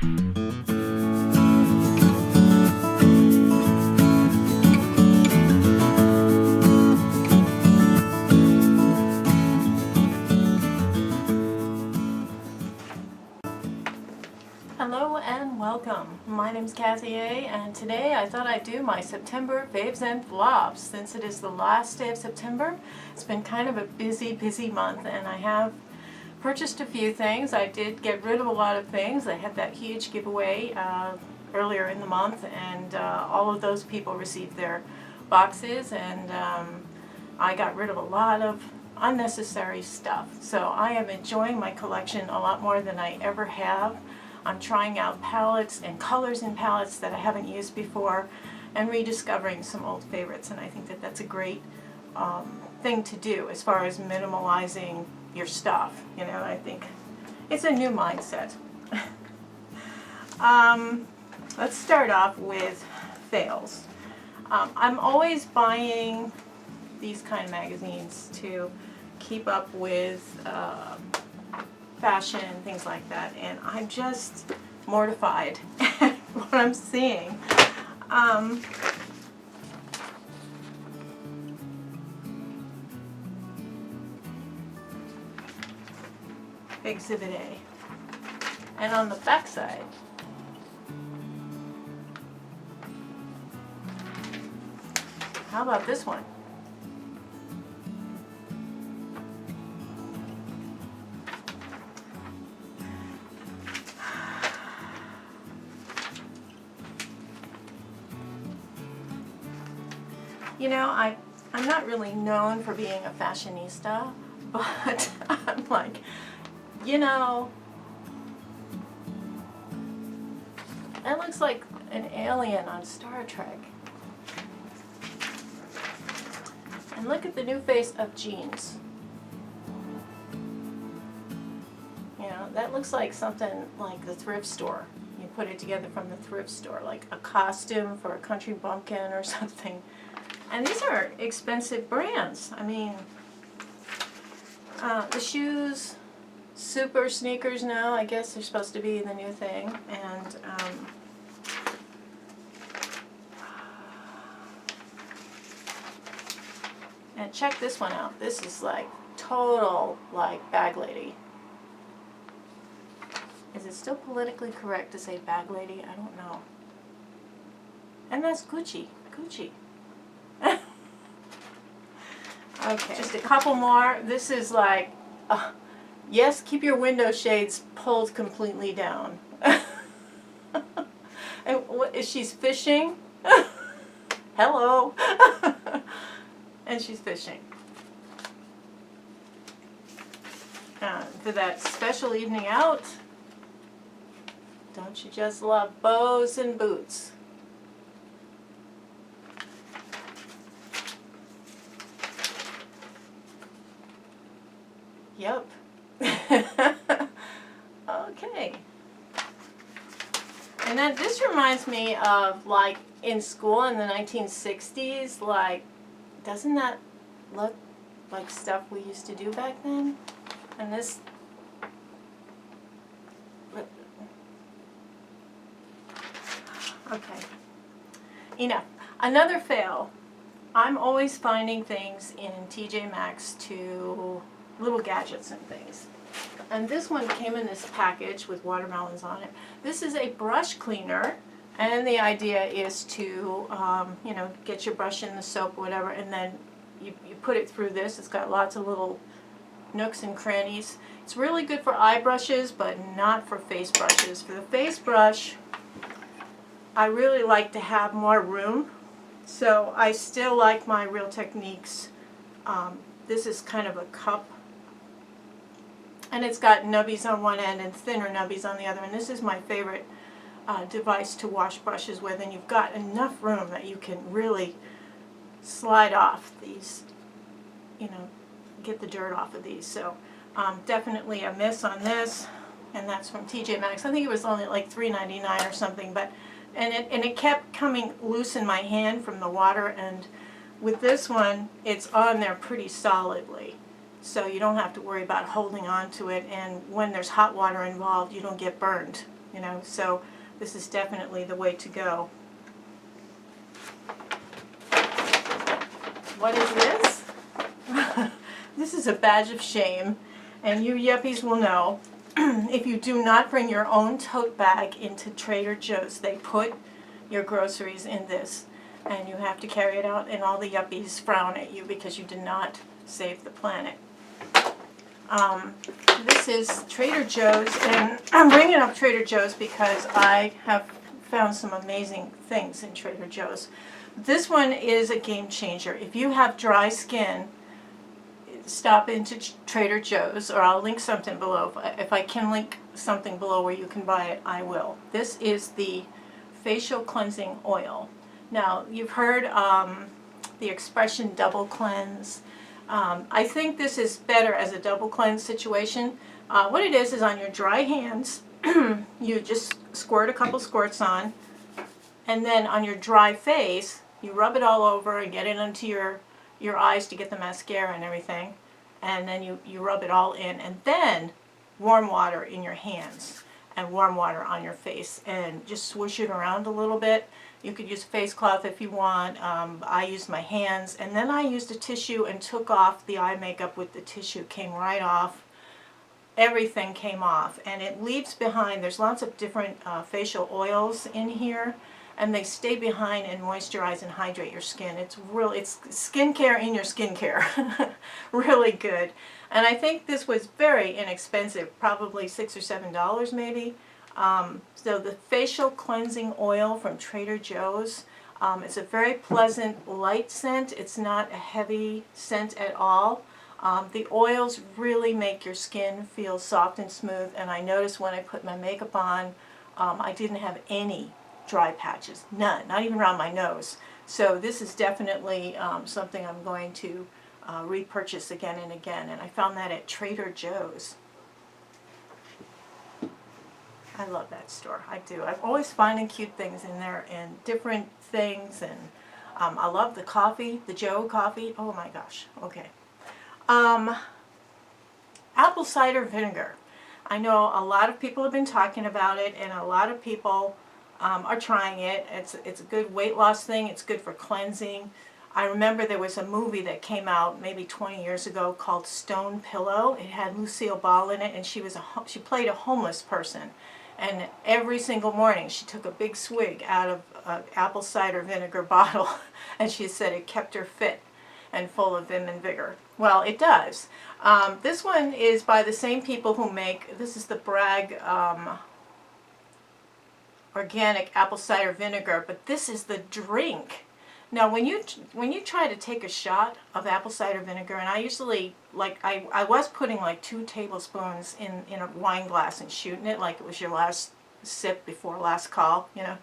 Hello and welcome. My name is Kathy A, and today I thought I'd do my September faves and flops. Since it is the last day of September, it's been kind of a busy month, and I have purchased a few things. I did get rid of a lot of things. I had that huge giveaway earlier in the month, and all of those people received their boxes, and I got rid of a lot of unnecessary stuff. So I am enjoying my collection a lot more than I ever have. I'm trying out palettes and colors in palettes that I haven't used before and rediscovering some old favorites, and I think that that's a great thing to do as far as minimalizing your stuff. You know, I think it's a new mindset. Let's start off with fails. I'm always buying these kind of magazines to keep up with fashion, things like that, and I'm just mortified at what I'm seeing. Exhibit A. And on the back side, how about this one? You know, I'm not really known for being a fashionista, but I'm like, you know, that looks like an alien on Star Trek. And look at the new face of jeans. You know, that looks like something like the thrift store. You put it together from the thrift store, like a costume for a country bumpkin or something. And these are expensive brands. I mean, the shoes, super sneakers now, I guess they're supposed to be the new thing. And check this one out. This is like total like bag lady. Is it still politically correct to say bag lady? I don't know. And that's Gucci. Gucci. Okay, just a couple more. This is like, yes, keep your window shades pulled completely down. And what is she's fishing? Hello. And she's fishing. For that special evening out, don't you just love bows and boots? Yep. Okay. And then this reminds me of like in school in the 1960s, like, doesn't that look like stuff we used to do back then? And this, okay. Enough. Another fail. I'm always finding things in TJ Maxx to little gadgets and things. And this one came in this package with watermelons on it. This is a brush cleaner, and the idea is to, you know, get your brush in the soap or whatever, and then you put it through this. It's got lots of little nooks and crannies. It's really good for eye brushes, but not for face brushes. For the face brush, I really like to have more room, so I still like my Real Techniques. This is kind of a cup. And it's got nubbies on one end and thinner nubbies on the other. And this is my favorite device to wash brushes with. And you've got enough room that you can really slide off these, you know, get the dirt off of these. So definitely a miss on this. And that's from TJ Maxx. I think it was only like $3.99 or something. But and it kept coming loose in my hand from the water. And with this one, it's on there pretty solidly. So you don't have to worry about holding on to it, and when there's hot water involved, you don't get burned. you know, so this is definitely the way to go. What is this? This is a badge of shame, and you yuppies will know. If you do not bring your own tote bag into Trader Joe's, they put your groceries in this, and you have to carry it out, and all the yuppies frown at you because you did not save the planet. This is Trader Joe's, and I'm bringing up Trader Joe's because I have found some amazing things in Trader Joe's. This one is a game changer. If you have dry skin, stop into Trader Joe's, or I'll link something below. If I can link something below where you can buy it, I will. This is the facial cleansing oil. Now, you've heard the expression double cleanse. I think this is better as a double cleanse situation. What it is on your dry hands, you just squirt a couple squirts on, and then on your dry face, you rub it all over and get it into your eyes to get the mascara and everything, and then you rub it all in, and then warm water in your hands and warm water on your face, and just swish it around a little bit. You could use a face cloth if you want. I used my hands, and then I used a tissue and took off the eye makeup with the tissue. Came right off. Everything came off, and it leaves behind, there's lots of different facial oils in here, and they stay behind and moisturize and hydrate your skin. It's skincare in your skincare. Really good. And I think this was very inexpensive, probably $6 or $7 maybe. So the facial cleansing oil from Trader Joe's, it's a very pleasant light scent. It's not a heavy scent at all. The oils really make your skin feel soft and smooth, and I noticed when I put my makeup on, I didn't have any dry patches, none, not even around my nose. So this is definitely something I'm going to repurchase again and again, and I found that at Trader Joe's. I love that store, I do. I'm always finding cute things in there and different things, and I love the coffee, the Joe coffee. Oh my gosh, okay. Apple cider vinegar. I know a lot of people have been talking about it, and a lot of people are trying it. It's a good weight loss thing. It's good for cleansing. I remember there was a movie that came out maybe 20 years ago called Stone Pillow. It had Lucille Ball in it, and she played a homeless person. And every single morning she took a big swig out of an apple cider vinegar bottle, and she said it kept her fit and full of vim and vigor. Well, it does. This one is by the same people who make, this is the Bragg organic apple cider vinegar, but this is the drink. Now when you try to take a shot of apple cider vinegar, and I usually, like, I was putting like 2 tablespoons in a wine glass and shooting it like it was your last sip before last call, you know.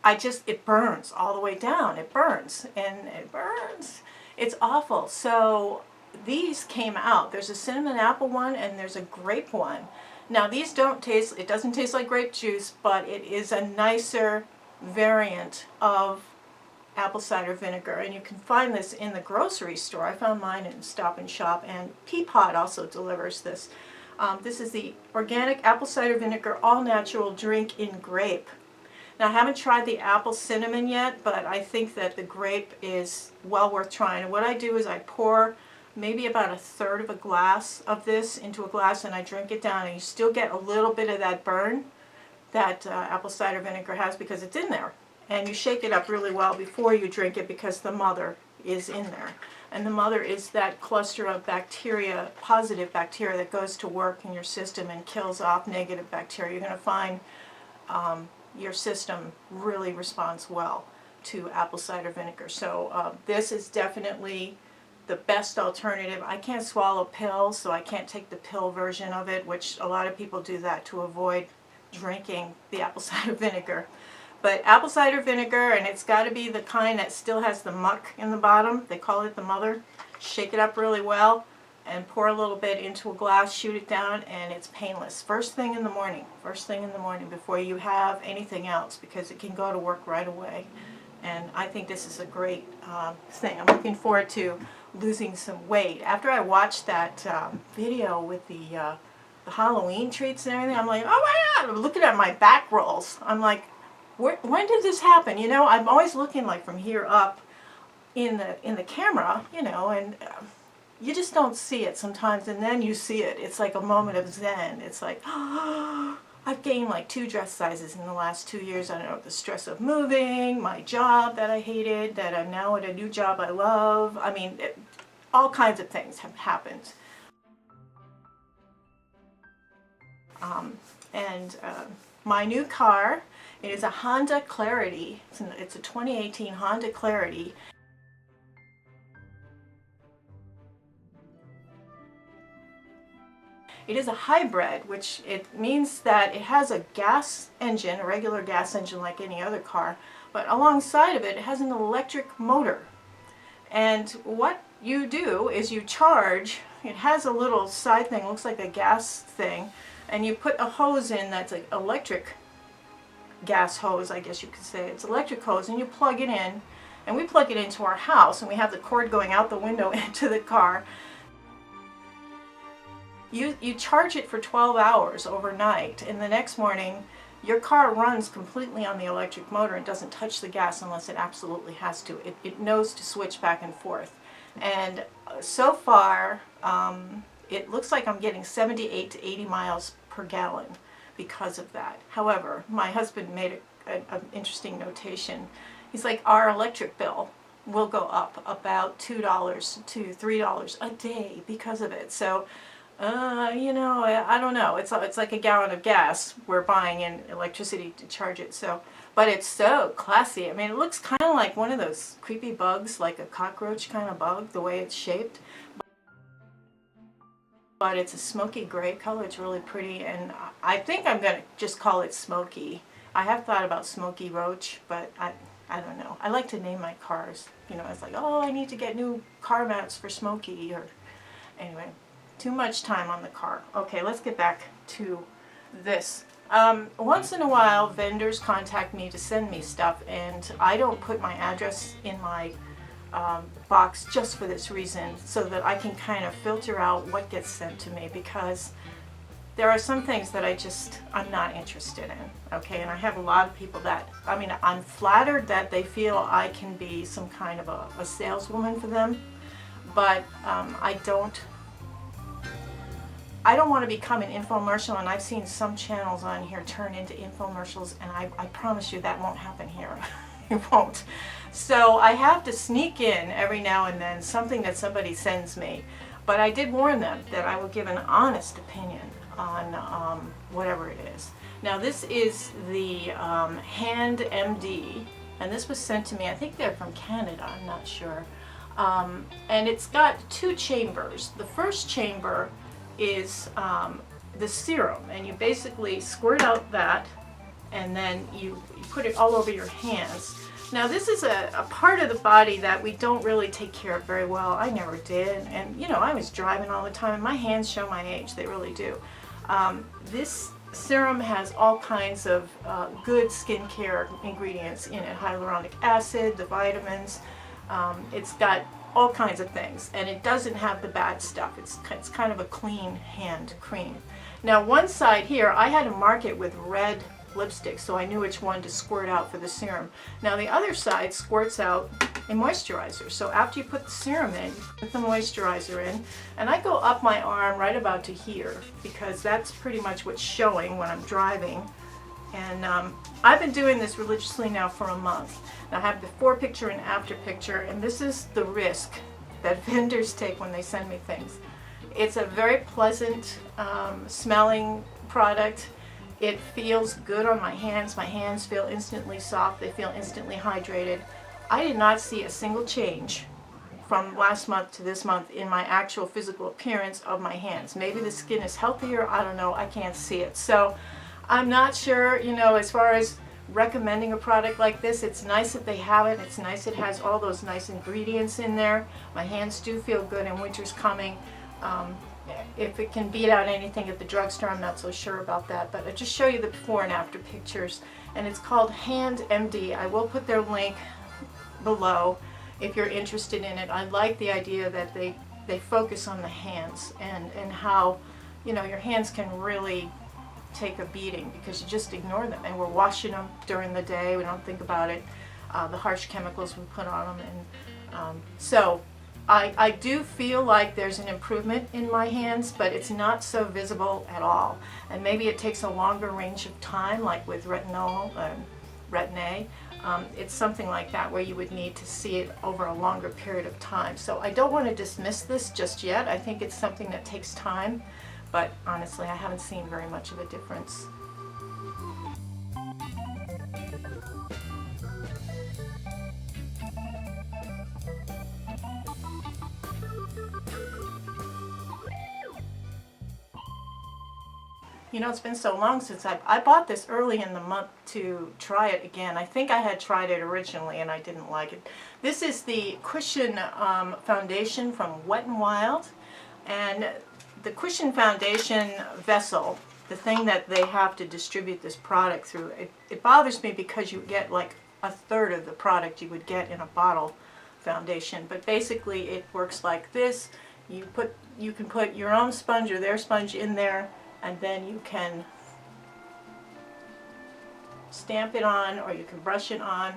It burns all the way down. It burns, and it burns. It's awful. So these came out. There's a cinnamon apple one and there's a grape one. Now these don't taste, it doesn't taste like grape juice, but it is a nicer variant of apple cider vinegar, and you can find this in the grocery store. I found mine in Stop and Shop, and Peapod also delivers this. This is the organic apple cider vinegar all-natural drink in grape. Now I haven't tried the apple cinnamon yet, but I think that the grape is well worth trying. And what I do is I pour maybe about 1/3 of a glass of this into a glass, and I drink it down, and you still get a little bit of that burn that apple cider vinegar has because it's in there. And you shake it up really well before you drink it because the mother is in there. And the mother is that cluster of bacteria, positive bacteria, that goes to work in your system and kills off negative bacteria. You're going to find your system really responds well to apple cider vinegar. So this is definitely the best alternative. I can't swallow pills, so I can't take the pill version of it, which a lot of people do that to avoid drinking the apple cider vinegar. But apple cider vinegar, and it's got to be the kind that still has the muck in the bottom. They call it the mother. Shake it up really well and pour a little bit into a glass, shoot it down, and it's painless. First thing in the morning before you have anything else, because it can go to work right away. And I think this is a great thing. I'm looking forward to losing some weight. After I watched that video with the the Halloween treats and everything. I'm like, oh my God, I'm looking at my back rolls. I'm like, when did this happen? You know, I'm always looking like from here up in the camera, you know, and you just don't see it sometimes, and then you see it. It's like a moment of zen. It's like, oh, I've gained like 2 dress sizes in the last 2 years. I don't know, the stress of moving, my job that I hated, that I'm now at a new job I love. I mean, all kinds of things have happened. My new car, it is a Honda Clarity. It's a 2018 Honda Clarity. It is a hybrid, which it means that it has a gas engine, a regular gas engine like any other car, but alongside of it, it has an electric motor. And what you do is you charge, it has a little side thing, looks like a gas thing, and you put a hose in that's like electric gas hose, I guess you could say. It's electric hose, and you plug it in, and we plug it into our house, and we have the cord going out the window into the car. You charge it for 12 hours overnight, and the next morning your car runs completely on the electric motor and doesn't touch the gas unless it absolutely has to. It knows to switch back and forth. And so far, it looks like I'm getting 78 to 80 miles per gallon because of that. However, my husband made an interesting notation. He's like, our electric bill will go up about $2 to $3 a day because of it. So, you know, I don't know. It's like a gallon of gas we're buying in electricity to charge it. So, but it's so classy. I mean, it looks kind of like one of those creepy bugs, like a cockroach kind of bug, the way it's shaped. But it's a smoky gray color. It's really pretty, and I think I'm going to just call it Smoky. I have thought about Smoky Roach, but I don't know. I like to name my cars. You know, it's like, oh, I need to get new car mats for Smoky, or anyway. Too much time on the car. Okay, let's get back to this. Once in a while, vendors contact me to send me stuff, and I don't put my address in my box just for this reason, so that I can kind of filter out what gets sent to me, because there are some things that I'm not interested in, okay? And I have a lot of people that, I mean, I'm flattered that they feel I can be some kind of a saleswoman for them, but I don't want to become an infomercial, and I've seen some channels on here turn into infomercials, and I promise you that won't happen here. It won't. So I have to sneak in every now and then something that somebody sends me. But I did warn them that I will give an honest opinion on whatever it is. Now this is the Hand MD, and this was sent to me, I think they're from Canada, I'm not sure. And it's got 2 chambers. The first chamber is the serum, and you basically squirt out that, and then you put it all over your hands. Now this is a part of the body that we don't really take care of very well. I never did, and you know, I was driving all the time, and my hands show my age, they really do. This serum has all kinds of good skincare ingredients in it, hyaluronic acid, the vitamins, it's got all kinds of things, and it doesn't have the bad stuff. It's kind of a clean hand cream. Now one side here, I had to mark it with red lipstick so I knew which one to squirt out for the serum. Now the other side squirts out a moisturizer. So after you put the serum in, you put the moisturizer in, and I go up my arm right about to here, because that's pretty much what's showing when I'm driving. And I've been doing this religiously now for a month. Now I have before picture and after picture, and this is the risk that vendors take when they send me things. It's a very pleasant smelling product. It feels good on my hands. My hands feel instantly soft. They feel instantly hydrated. I did not see a single change from last month to this month in my actual physical appearance of my hands. Maybe the skin is healthier. I don't know. I can't see it. So I'm not sure, you know, as far as recommending a product like this. It's nice that they have it. It's nice it has all those nice ingredients in there. My hands do feel good, and winter's coming. If it can beat out anything at the drugstore, I'm not so sure about that, but I just show you the before and after pictures, and it's called Hand MD. I will put their link below if you're interested in it. I like the idea that they focus on the hands and how you know, your hands can really take a beating because you just ignore them, and we're washing them during the day. We don't think about it, the harsh chemicals we put on them, and so I do feel like there's an improvement in my hands, but it's not so visible at all. And maybe it takes a longer range of time, like with retinol and Retin-A. It's something like that where you would need to see it over a longer period of time. So I don't want to dismiss this just yet. I think it's something that takes time, but honestly, I haven't seen very much of a difference. You know, it's been so long since I bought this early in the month to try it again. I think I had tried it originally and I didn't like it. This is the Cushion foundation from Wet n Wild, and the Cushion foundation vessel, the thing that they have to distribute this product through, it bothers me because you get like a third of the product you would get in a bottle foundation. But basically it works like this. You can put your own sponge or their sponge in there, and then you can stamp it on or you can brush it on.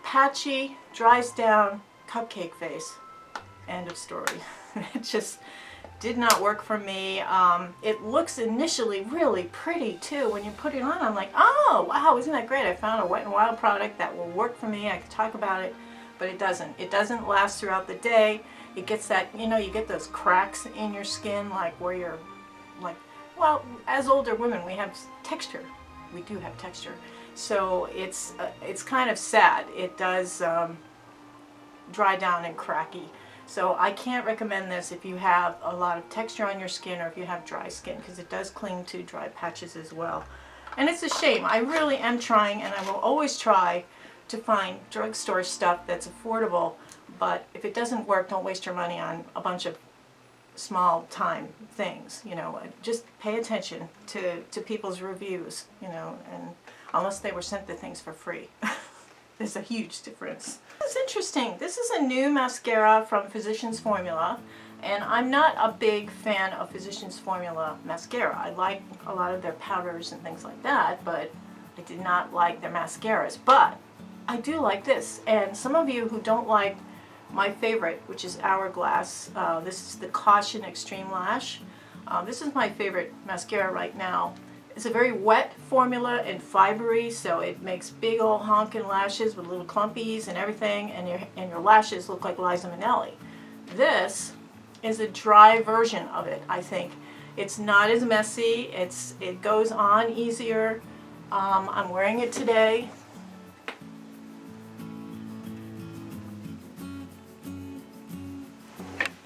Patchy, dries down, cupcake face. End of story. It just did not work for me. It looks initially really pretty too. When you put it on, I'm like, oh wow, isn't that great? I found a Wet n Wild product that will work for me. I could talk about it, but it doesn't. It doesn't last throughout the day. It gets that, you know, you get those cracks in your skin, like where you're like, well, as older women, we have texture. We do have texture. So it's kind of sad. It does dry down and cracky. So I can't recommend this if you have a lot of texture on your skin or if you have dry skin, because it does cling to dry patches as well. And it's a shame. I really am trying, and I will always try to find drugstore stuff that's affordable. But if it doesn't work, don't waste your money on a bunch of small time things. You know, just pay attention to people's reviews, you know, and unless they were sent the things for free. There's a huge difference. It's interesting. This is a new mascara from Physicians Formula, and I'm not a big fan of Physicians Formula mascara. I like a lot of their powders and things like that, but I did not like their mascaras. But I do like this, and some of you who don't like my favorite, which is Hourglass, this is the Caution Extreme Lash. This is my favorite mascara right now. It's a very wet formula and fibery, so it makes big old honking lashes with little clumpies and everything, and your lashes look like Liza Minnelli. This is a dry version of it, I think. It's not as messy. It goes on easier. I'm wearing it today.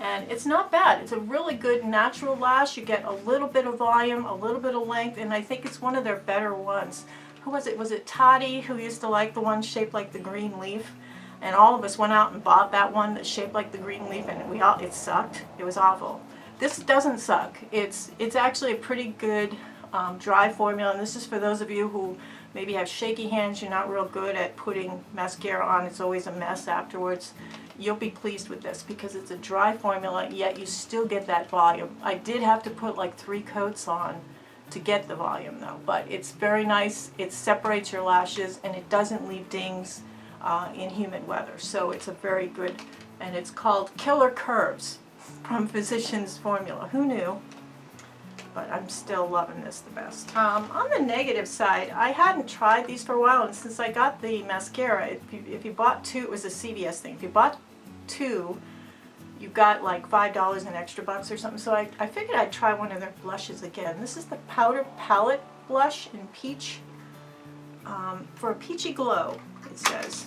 And it's not bad. It's a really good natural lash. You get a little bit of volume, a little bit of length, and I think it's one of their better ones. Who was it? Was it Toddy who used to like the one shaped like the green leaf? And all of us went out and bought that one that's shaped like the green leaf, and it sucked. It was awful. This doesn't suck. It's actually a pretty good dry formula, and this is for those of you who maybe have shaky hands, you're not real good at putting mascara on, it's always a mess afterwards. You'll be pleased with this because it's a dry formula, yet you still get that volume. I did have to put like 3 coats on to get the volume though, but it's very nice. It separates your lashes and it doesn't leave dings in humid weather. So it's a very good, and it's called Killer Curves from Physicians Formula. Who knew? But I'm still loving this the best. On the negative side, I hadn't tried these for a while, and since I got the mascara, if you bought 2, it was a CVS thing. If you bought 2, you got like $5 in extra bucks or something. So I figured I'd try one of their blushes again. This is the Powder Palette Blush in Peach, for a peachy glow, it says.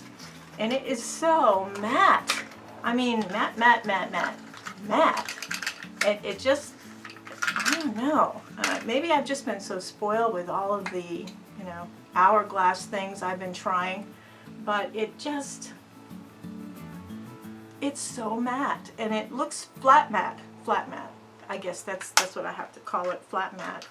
And it is so matte. I mean, matte, matte, matte, matte, matte. It just, I don't know. Maybe I've just been so spoiled with all of the, you know, Hourglass things I've been trying, but it's so matte, and it looks flat matte. Flat matte. I guess that's what I have to call it, flat matte.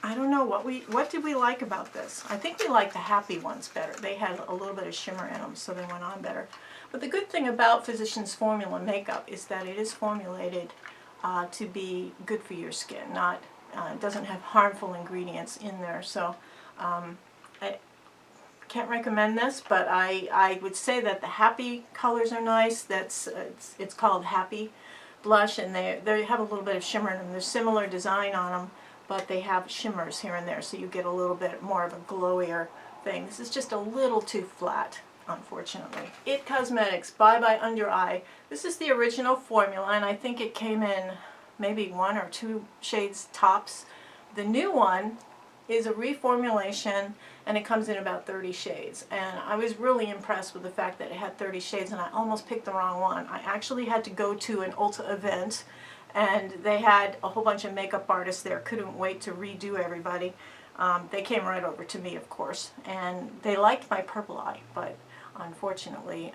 I don't know what did we like about this. I think we liked the Happy ones better. They had a little bit of shimmer in them, so they went on better. But the good thing about Physicians Formula makeup is that it is formulated to be good for your skin. Not, it doesn't have harmful ingredients in there. So I can't recommend this, but I would say that the Happy colors are nice. It's called Happy Blush, and they have a little bit of shimmer in them. There's similar design on them, but they have shimmers here and there, so you get a little bit more of a glowier thing. This is just a little too flat, unfortunately. It Cosmetics Bye Bye Under Eye. This is the original formula, and I think it came in maybe 1 or 2 shades tops. The new one is a reformulation, and it comes in about 30 shades. And I was really impressed with the fact that it had 30 shades, and I almost picked the wrong one. I actually had to go to an Ulta event, and they had a whole bunch of makeup artists there. Couldn't wait to redo everybody. They came right over to me, of course, and they liked my purple eye, but unfortunately,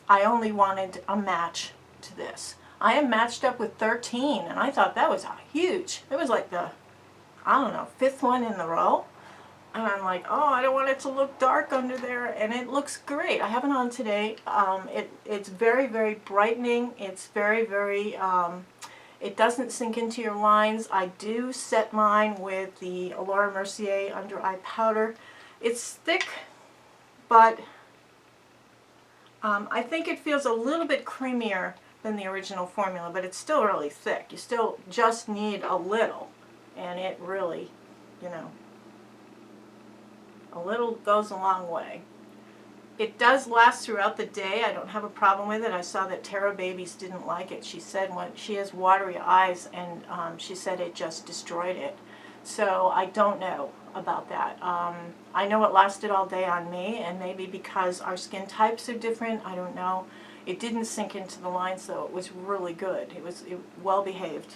I only wanted a match to this. I am matched up with 13, and I thought that was huge. It was like the, I don't know, 5th one in the row. And I'm like, oh, I don't want it to look dark under there, and it looks great. I have it on today. It's very, very brightening. It's very, very, it doesn't sink into your lines. I do set mine with the Laura Mercier Under Eye Powder. It's thick, but I think it feels a little bit creamier than the original formula, but it's still really thick. You still just need a little, and it really, you know, a little goes a long way. It does last throughout the day. I don't have a problem with it. I saw that Tara Babies didn't like it. She said when she has watery eyes, and she said it just destroyed it. So I don't know about that. I know it lasted all day on me, and maybe because our skin types are different, I don't know. It didn't sink into the lines, though. It was really good. It was well-behaved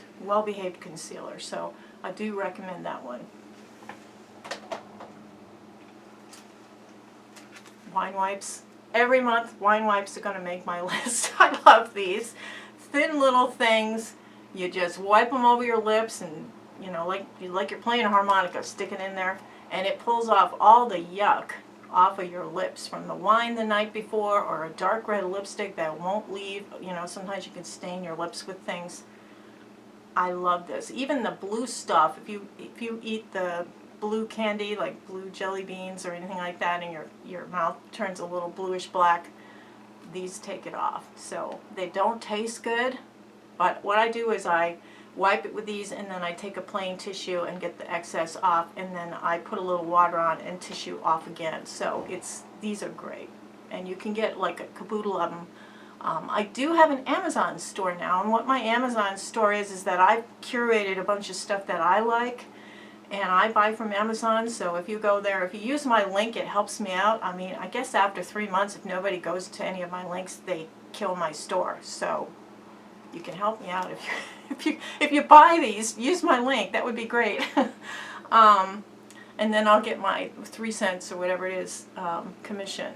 concealer. So I do recommend that one. Wine wipes. Every month, wine wipes are going to make my list. I love these. Thin little things. You just wipe them over your lips, and you know, like you're playing a harmonica, stick it in there, and it pulls off all the yuck off of your lips from the wine the night before, or a dark red lipstick that won't leave. You know, sometimes you can stain your lips with things. I love this. Even the blue stuff, if you eat the blue candy, like blue jelly beans or anything like that, and your mouth turns a little bluish black, these take it off. So they don't taste good, but what I do is I wipe it with these, and then I take a plain tissue and get the excess off, and then I put a little water on and tissue off again. So these are great, and you can get like a caboodle of them. I do have an Amazon store now, and what my Amazon store is that I've curated a bunch of stuff that I like, and I buy from Amazon. So if you go there, if you use my link, it helps me out. I mean, I guess after 3 months, if nobody goes to any of my links, they kill my store. So you can help me out if you buy these. Use my link. That would be great. And then I'll get my 3 cents or whatever it is commission.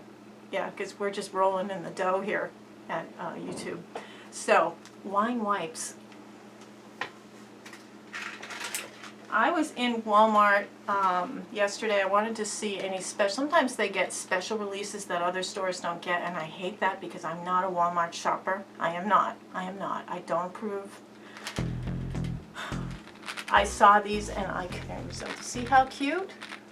Yeah, because we're just rolling in the dough here at YouTube. So wine wipes. I was in Walmart yesterday. I wanted to see any special. Sometimes they get special releases that other stores don't get, and I hate that because I'm not a Walmart shopper. I am not. I don't approve. I saw these and I couldn't resist. See how cute?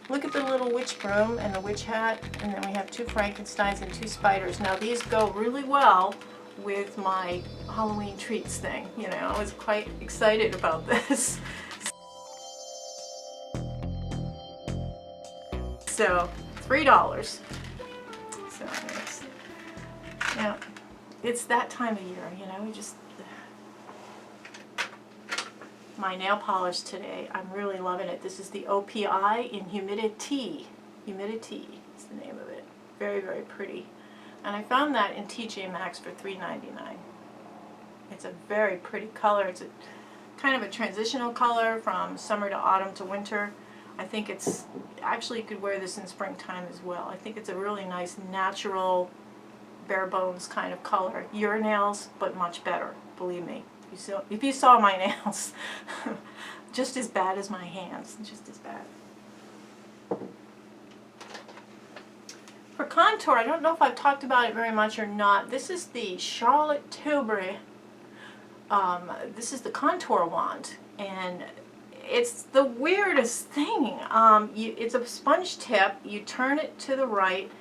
Look at the little witch broom and the witch hat, and then we have 2 Frankensteins and 2 spiders. Now these go really well with my Halloween treats thing. You know, I was quite excited about this. So $3. So yeah, it's that time of year, you know. Just my nail polish today. I'm really loving it. This is the OPI in Humidity. Humidity is the name of it. Very, very pretty. And I found that in TJ Maxx for $3.99. It's a very pretty color. It's a kind of a transitional color from summer to autumn to winter. I think it's, actually you could wear this in springtime as well. I think it's a really nice natural, bare bones kind of color. Your nails, but much better, believe me. If you saw my nails, just as bad as my hands, just as bad. For contour, I don't know if I've talked about it very much or not. This is the Charlotte Tilbury This is the contour wand, and it's the weirdest thing. It's a sponge tip. You turn it to the right,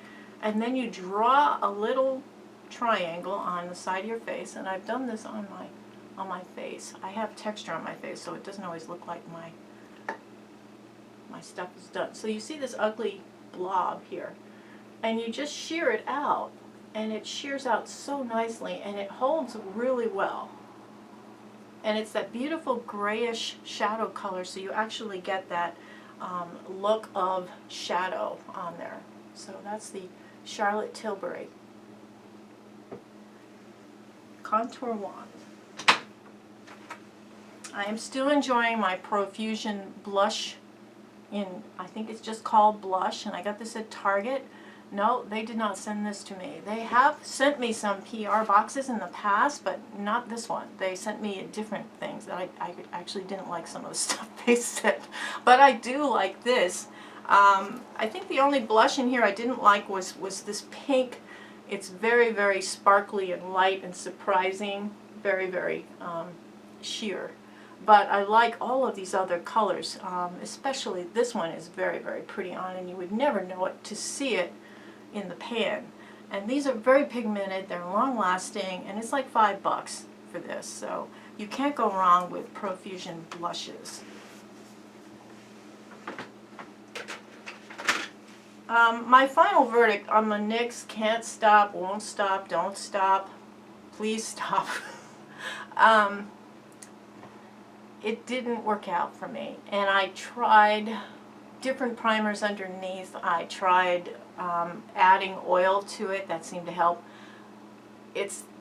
and then you draw a little triangle on the side of your face. And I've done this on my face. I have texture on my face, so it doesn't always look like my stuff is done. So you see this ugly blob here, and you just shear it out, and it shears out so nicely, and it holds really well. And it's that beautiful grayish shadow color, so you actually get that look of shadow on there. So that's the Charlotte Tilbury Contour Wand. I am still enjoying my Profusion blush in, I think it's just called Blush, and I got this at Target. No, they did not send this to me. They have sent me some PR boxes in the past, but not this one. They sent me different things that I actually didn't like some of the stuff they sent. But I do like this. I think the only blush in here I didn't like was this pink. It's very, very sparkly and light and surprising. Very, very sheer. But I like all of these other colors, especially this one is very, very pretty on, and you would never know it to see it in the pan. And these are very pigmented, they're long lasting, and it's like $5 for this, so you can't go wrong with Profusion blushes. My final verdict on the NYX Can't Stop, Won't Stop, Don't Stop, Please Stop. It didn't work out for me, and I tried different primers underneath. I tried adding oil to it. That seemed to help.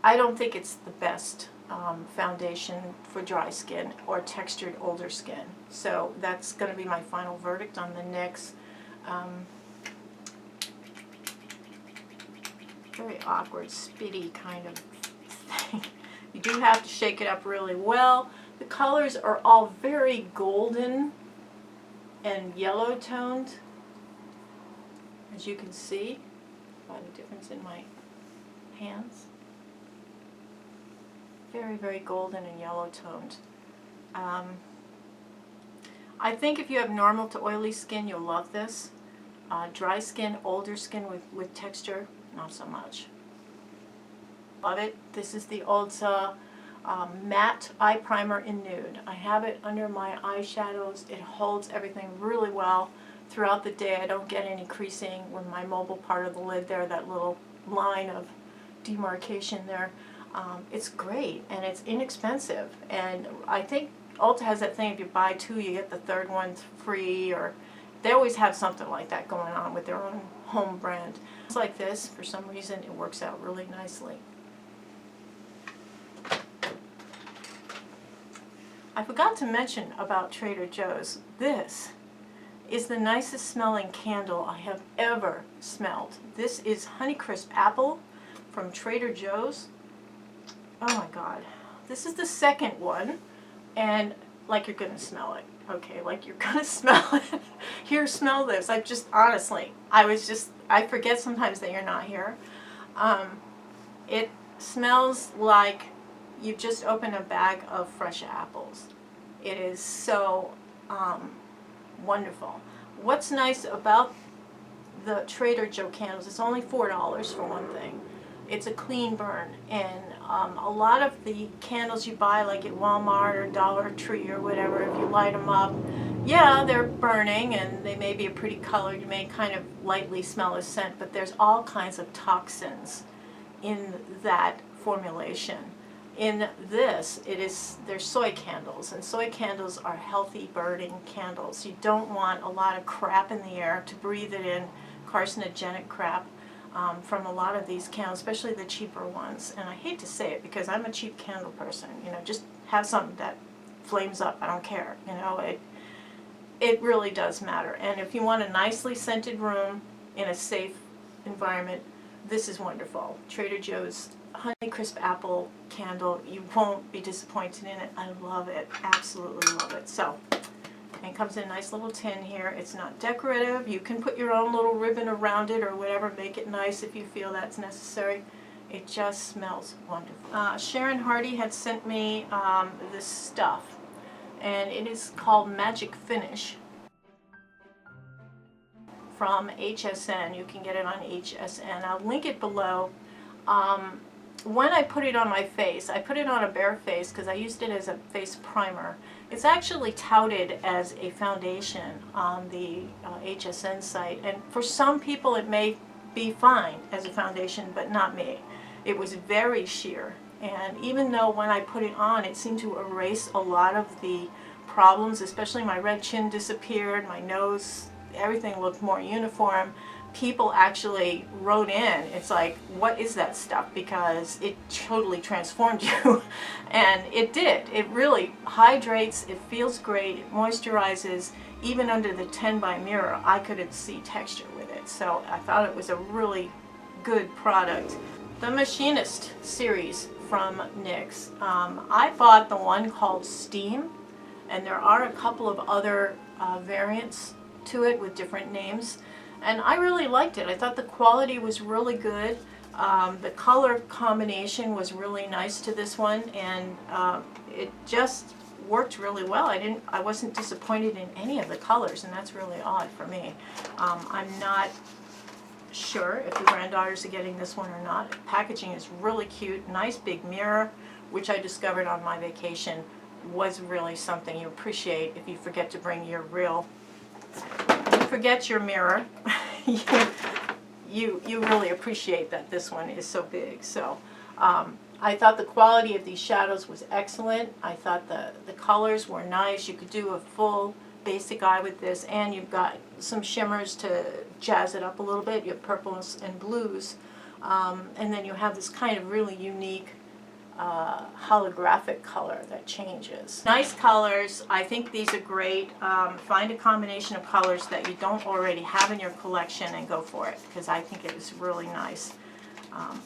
I don't think it's the best foundation for dry skin or textured older skin. So that's going to be my final verdict on the NYX. Very awkward, spitty kind of thing. You do have to shake it up really well. The colors are all very golden and yellow toned, as you can see by the difference in my hands. Very, very golden and yellow toned. I think if you have normal to oily skin, you'll love this. Dry skin, older skin with texture, not so much. Love it. This is the Ulta matte eye primer in nude. I have it under my eyeshadows. It holds everything really well throughout the day. I don't get any creasing with my mobile part of the lid there, that little line of demarcation there. It's great, and it's inexpensive, and I think Ulta has that thing, if you buy two you get the third one free, or they always have something like that going on with their own home brand. It's like this, for some reason it works out really nicely. I forgot to mention about Trader Joe's. This is the nicest smelling candle I have ever smelled. This is HoneyCrisp Apple from Trader Joe's. Oh my God. This is the second one, and like you're gonna smell it. Okay, like you're gonna smell it. Here, smell this. Honestly, I forget sometimes that you're not here. It smells like you've just opened a bag of fresh apples. It is so wonderful. What's nice about the Trader Joe candles, it's only $4 for one thing. It's a clean burn, and a lot of the candles you buy like at Walmart or Dollar Tree or whatever, if you light them up, yeah, they're burning and they may be a pretty color, you may kind of lightly smell a scent, but there's all kinds of toxins in that formulation. In this, there's soy candles, and soy candles are healthy burning candles. You don't want a lot of crap in the air to breathe it in, carcinogenic crap. From a lot of these candles, especially the cheaper ones. And I hate to say it because I'm a cheap candle person. You know, just have something that flames up. I don't care. You know, it really does matter. And if you want a nicely scented room in a safe environment, this is wonderful. Trader Joe's HoneyCrisp Apple candle. You won't be disappointed in it. I love it. Absolutely love it. So. And it comes in a nice little tin here. It's not decorative. You can put your own little ribbon around it or whatever, make it nice if you feel that's necessary. It just smells wonderful. Sharon Hardy had sent me this stuff, and it is called Magic Finish from HSN. You can get it on HSN. I'll link it below. When I put it on my face, I put it on a bare face because I used it as a face primer. It's actually touted as a foundation on the HSN site, and for some people it may be fine as a foundation, but not me. It was very sheer, and even though when I put it on it seemed to erase a lot of the problems, especially my red chin disappeared, my nose, everything looked more uniform. People actually wrote in, it's like, what is that stuff? Because it totally transformed you. And it did. It really hydrates, it feels great, it moisturizes. Even under the 10 by mirror, I couldn't see texture with it. So I thought it was a really good product. The Machinist series from NYX. I bought the one called Steam, and there are a couple of other variants to it with different names. And I really liked it. I thought the quality was really good. The color combination was really nice to this one, and it just worked really well. I wasn't disappointed in any of the colors, and that's really odd for me. I'm not sure if the granddaughters are getting this one or not. Packaging is really cute. Nice big mirror, which I discovered on my vacation was really something you appreciate if you forget to bring your real. Forget your mirror. you really appreciate that this one is so big. So I thought the quality of these shadows was excellent. I thought the colors were nice. You could do a full basic eye with this, and you've got some shimmers to jazz it up a little bit. You have purples and blues, and then you have this kind of really unique holographic color that changes. Nice colors. I think these are great. Find a combination of colors that you don't already have in your collection and go for it, because I think it is really nice.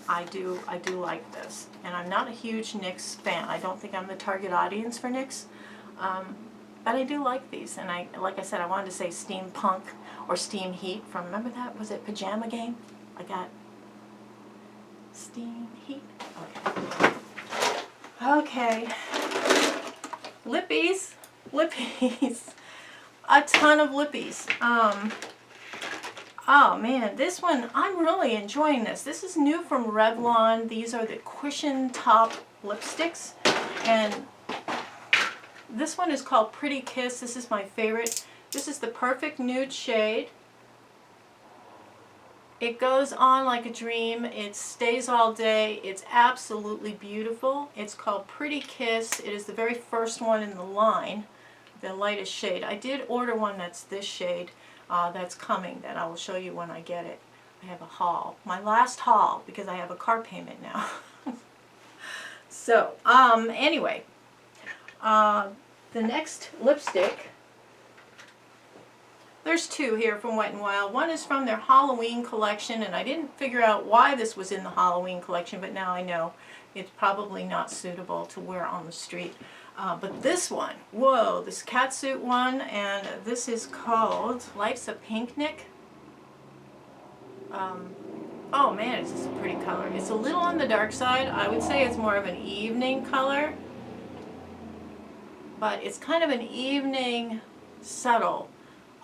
I do like this, and I'm not a huge NYX fan. I don't think I'm the target audience for NYX, but I do like these. And like I said, I wanted to say steampunk or steam heat from, remember that? Was it Pajama Game? I got steam heat. Okay. Okay, Lippies, a ton of Lippies. Oh man, this one, I'm really enjoying this. This is new from Revlon. These are the cushion top lipsticks, and this one is called Pretty Kiss. This is my favorite. This is the perfect nude shade. It goes on like a dream. It stays all day. It's absolutely beautiful. It's called Pretty Kiss. It is the very first one in the line, the lightest shade. I did order one that's this shade that's coming, that I will show you when I get it. I have a haul. My last haul, because I have a car payment now. So, anyway, the next lipstick, there's two here from Wet n Wild. One is from their Halloween collection, and I didn't figure out why this was in the Halloween collection, but now I know. It's probably not suitable to wear on the street. But this one, whoa, this catsuit one, and this is called Life's a Picnic. Oh man, it's just a pretty color. It's a little on the dark side. I would say it's more of an evening color, but it's kind of an evening, subtle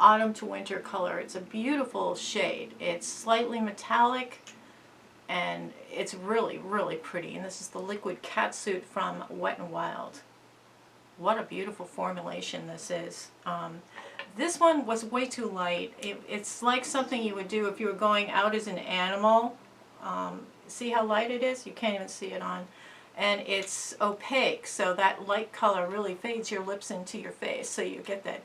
autumn to winter color. It's a beautiful shade. It's slightly metallic, and it's really, really pretty. And this is the liquid catsuit from Wet n Wild. What a beautiful formulation this is. This one was way too light. It's like something you would do if you were going out as an animal. See how light it is? You can't even see it on. And it's opaque, so that light color really fades your lips into your face, so you get that.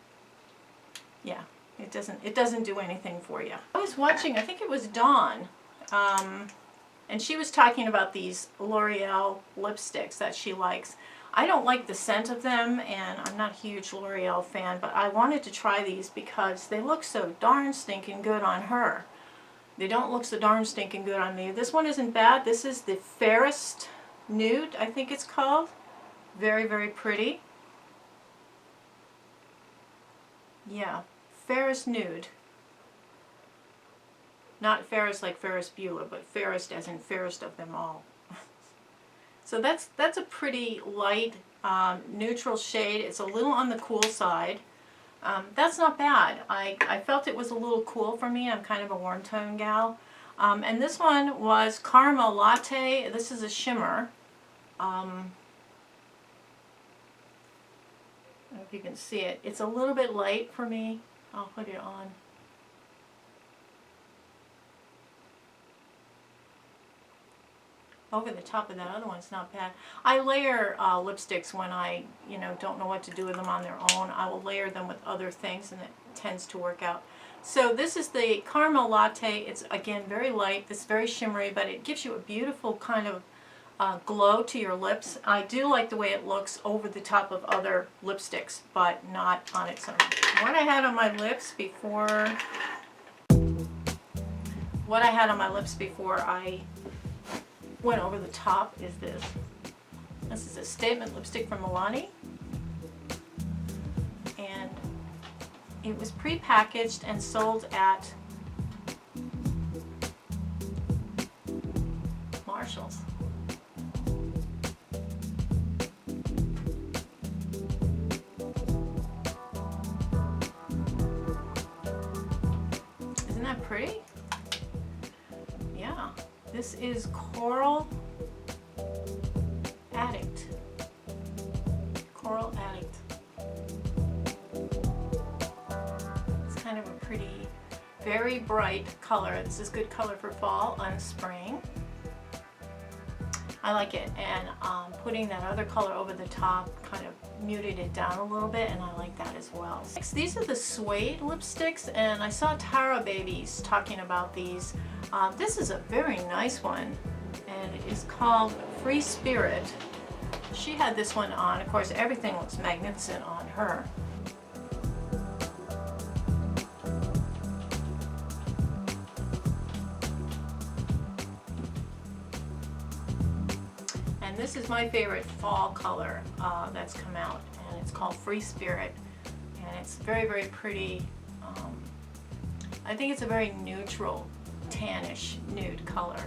Yeah, it doesn't do anything for you. I was watching, I think it was Dawn, and she was talking about these L'Oreal lipsticks that she likes. I don't like the scent of them, and I'm not a huge L'Oreal fan, but I wanted to try these because they look so darn stinking good on her. They don't look so darn stinking good on me. This one isn't bad. This is the Fairest Nude, I think it's called. Very, very pretty. Yeah, Fairest Nude. Not fairest like Ferris Bueller, but fairest as in fairest of them all. So that's a pretty light, neutral shade. It's a little on the cool side. That's not bad. I felt it was a little cool for me. I'm kind of a warm tone gal. And this one was Caramel Latte. This is a shimmer. I don't know if you can see it. It's a little bit light for me. I'll put it on. Over the top of that other one, it's not bad. I layer lipsticks when I, don't know what to do with them on their own. I will layer them with other things, and it tends to work out. So this is the Caramel Latte. It's, again, very light. It's very shimmery, but it gives you a beautiful kind of glow to your lips. I do like the way it looks over the top of other lipsticks, but not on its own. What I had on my lips before I went over the top is this. This is a statement lipstick from Milani, and it was pre-packaged and sold at Marshall's. Isn't that pretty? Yeah. This is Coral Addict. Coral Addict. It's kind of a pretty, very bright color. This is good color for fall and spring. I like it, and putting that other color over the top kind of muted it down a little bit, and I like that as well. Next, these are the suede lipsticks, and I saw Tara Babies talking about these. This is a very nice one, and it is called Free Spirit. She had this one on. Of course, everything looks magnificent on her. And this is my favorite fall color that's come out, and it's called Free Spirit, and it's very, very pretty. I think it's a very neutral, tannish nude color.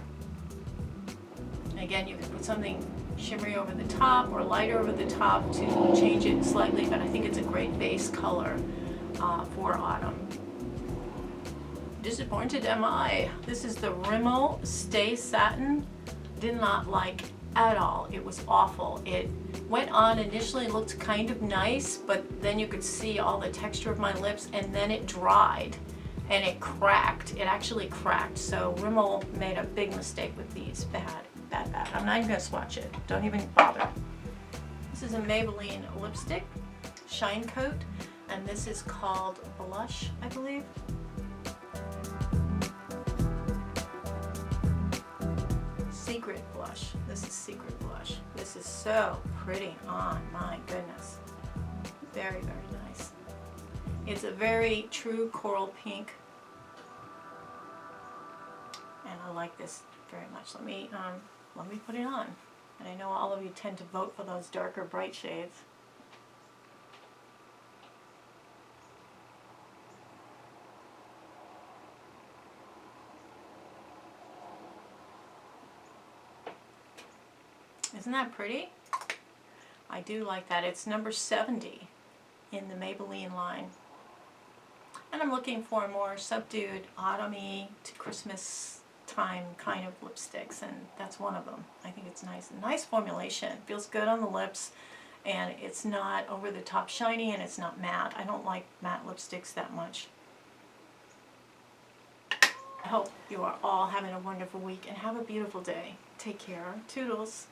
Again, you can put something shimmery over the top or lighter over the top to change it slightly, but I think it's a great base color for autumn. Disappointed am I. This is the Rimmel Stay Satin. Did not like at all. It was awful. It went on initially, looked kind of nice, but then you could see all the texture of my lips, and then it dried and it cracked. It actually cracked. So Rimmel made a big mistake with these. Bad. I'm not even gonna swatch it. Don't even bother. This is a Maybelline lipstick, Shine Coat, and this is called Blush, I believe. Secret Blush. This is Secret Blush. This is so pretty on, my goodness. Very, very nice. It's a very true coral pink, and I like this very much. Let me put it on. And I know all of you tend to vote for those darker, bright shades. Isn't that pretty? I do like that. It's number 70 in the Maybelline line. And I'm looking for more subdued, autumny to Christmas time kind of lipsticks, and that's one of them. I think it's nice. A nice formulation. Feels good on the lips, and it's not over the top shiny, and it's not matte. I don't like matte lipsticks that much. I hope you are all having a wonderful week and have a beautiful day. Take care. Toodles.